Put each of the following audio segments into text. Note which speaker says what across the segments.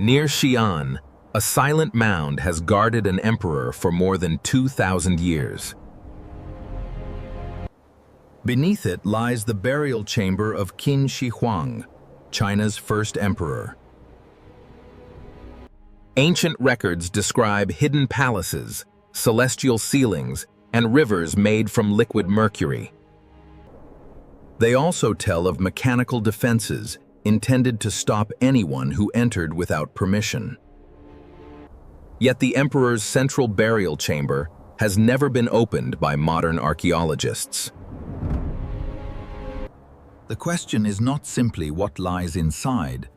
Speaker 1: Near Xi'an, a silent mound has guarded an emperor for more than 2,000 years. Beneath it lies the burial chamber of Qin Shi Huang, China's first emperor. Ancient records describe hidden palaces, celestial ceilings, and rivers made from liquid mercury. They also tell of mechanical defenses intended to stop anyone who entered without permission. Yet the emperor's central burial chamber has never been opened by modern archaeologists.
Speaker 2: The question is not simply what lies inside,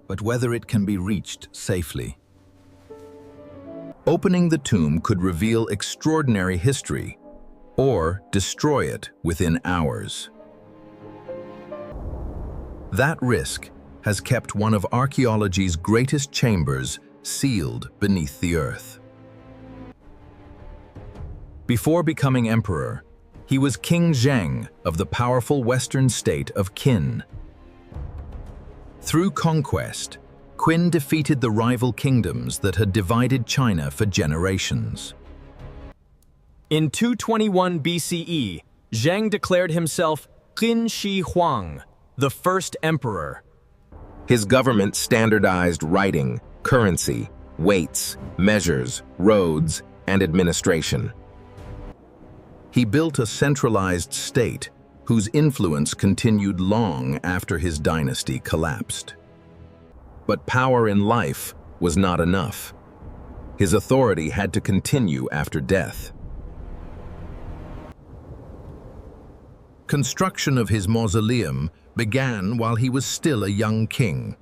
Speaker 2: but whether it can be reached safely. Opening the tomb could reveal extraordinary history, or destroy it within hours. That risk has kept one of archaeology's greatest chambers sealed beneath the earth. Before becoming emperor, he was King Zheng of the powerful western state of Qin. Through conquest, Qin defeated the rival kingdoms that had divided China for generations.
Speaker 3: In 221 BCE, Zheng declared himself Qin Shi Huang, the first emperor.
Speaker 1: His government standardized writing, currency, weights, measures, roads, and administration. He built a centralized state whose influence continued long after his dynasty collapsed. But power in life was not enough. His authority had to continue after death. Construction of his mausoleum began while he was still a young king.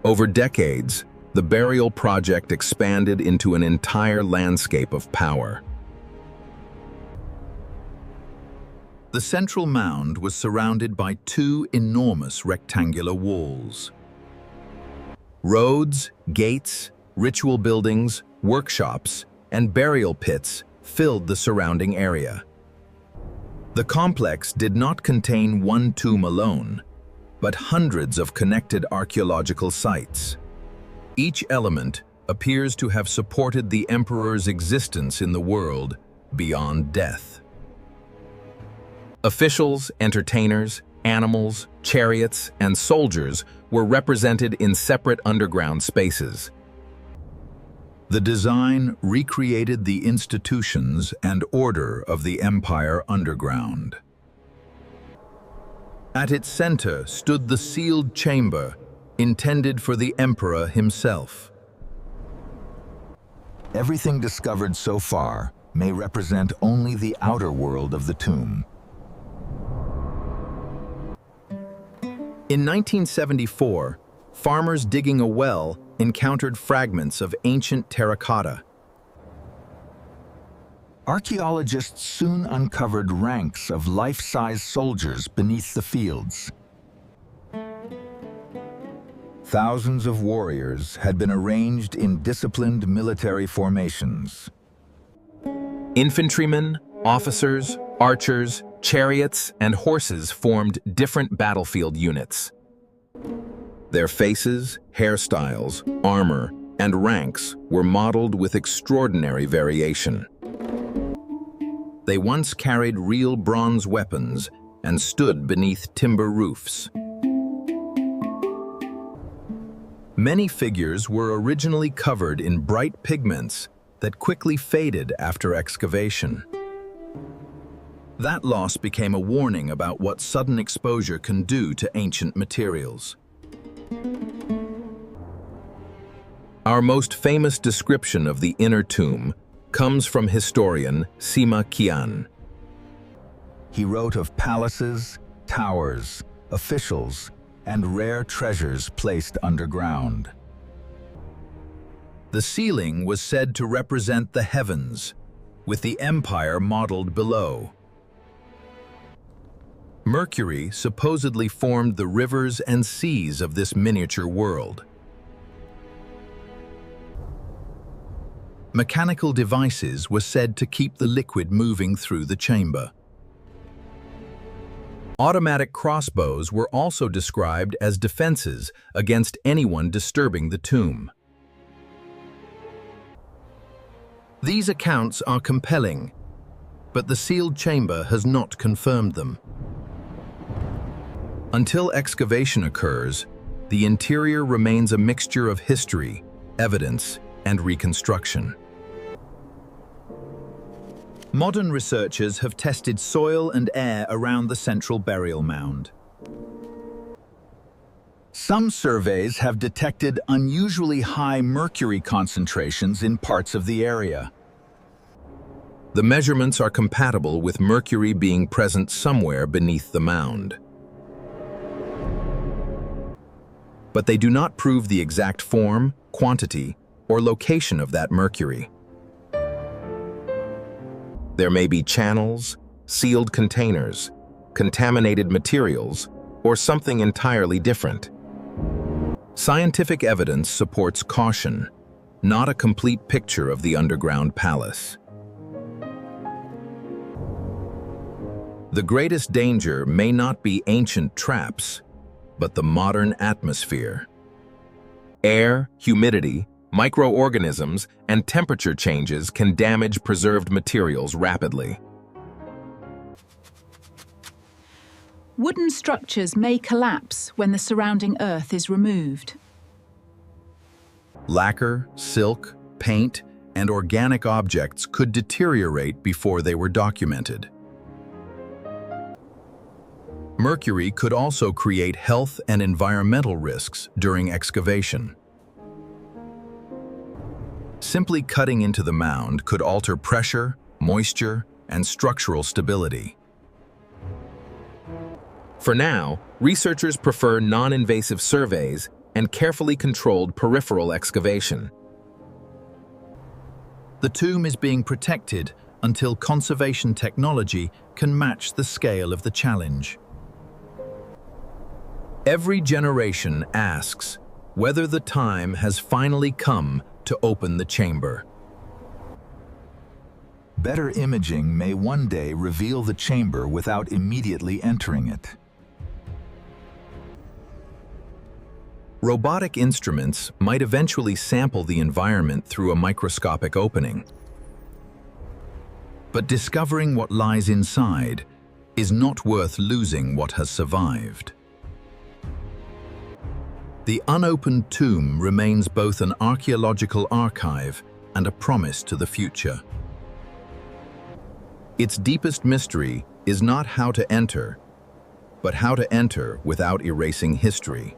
Speaker 1: Over decades, the burial project expanded into an entire landscape of power. The central mound was surrounded by two enormous rectangular walls. Roads, gates, ritual buildings, workshops, and burial pits filled the surrounding area. The complex did not contain one tomb alone, but hundreds of connected archaeological sites. Each element appears to have supported the emperor's existence in the world beyond death. Officials, entertainers, animals, chariots, and soldiers were represented in separate underground spaces. The design recreated the institutions and order of the empire underground. At its center stood the sealed chamber, intended for the emperor himself.
Speaker 2: Everything discovered so far may represent only the outer world of the tomb.
Speaker 1: In 1974, farmers digging a well encountered fragments of ancient terracotta.
Speaker 2: Archaeologists soon uncovered ranks of life-size soldiers beneath the fields. Thousands of warriors had been arranged in disciplined military formations.
Speaker 1: Infantrymen, officers, archers, chariots, and horses formed different battlefield units. Their faces, hairstyles, armor, and ranks were modeled with extraordinary variation. They once carried real bronze weapons and stood beneath timber roofs. Many figures were originally covered in bright pigments that quickly faded after excavation. That loss became a warning about what sudden exposure can do to ancient materials. Our most famous description of the inner tomb comes from historian Sima Qian.
Speaker 2: He wrote of palaces, towers, officials, and rare treasures placed underground.
Speaker 1: The ceiling was said to represent the heavens, with the empire modeled below. Mercury supposedly formed the rivers and seas of this miniature world. Mechanical devices were said to keep the liquid moving through the chamber.
Speaker 2: Automatic crossbows were also described as defenses against anyone disturbing the tomb. These accounts are compelling, but the sealed chamber has not confirmed them. Until excavation occurs, the interior remains a mixture of history, evidence, and reconstruction. Modern researchers have tested soil and air around the central burial mound. Some surveys have detected unusually high mercury concentrations in parts of the area. The measurements are compatible with mercury being present somewhere beneath the mound. But they do not prove the exact form, quantity, or location of that mercury. There may be channels, sealed containers, contaminated materials, or something entirely different. Scientific evidence supports caution, not a complete picture of the underground palace. The greatest danger may not be ancient traps, but the modern atmosphere. Air, humidity, microorganisms, and temperature changes can damage preserved materials rapidly.
Speaker 4: Wooden structures may collapse when the surrounding earth is removed.
Speaker 2: Lacquer, silk, paint, and organic objects could deteriorate before they were documented. Mercury could also create health and environmental risks during excavation. Simply cutting into the mound could alter pressure, moisture, and structural stability.
Speaker 1: For now, researchers prefer non-invasive surveys and carefully controlled peripheral excavation.
Speaker 2: The tomb is being protected until conservation technology can match the scale of the challenge. Every generation asks whether the time has finally come to open the chamber. Better imaging may one day reveal the chamber without immediately entering it. Robotic instruments might eventually sample the environment through a microscopic opening. But discovering what lies inside is not worth losing what has survived. The unopened tomb remains both an archaeological archive and a promise to the future. Its deepest mystery is not how to enter, but how to enter without erasing history.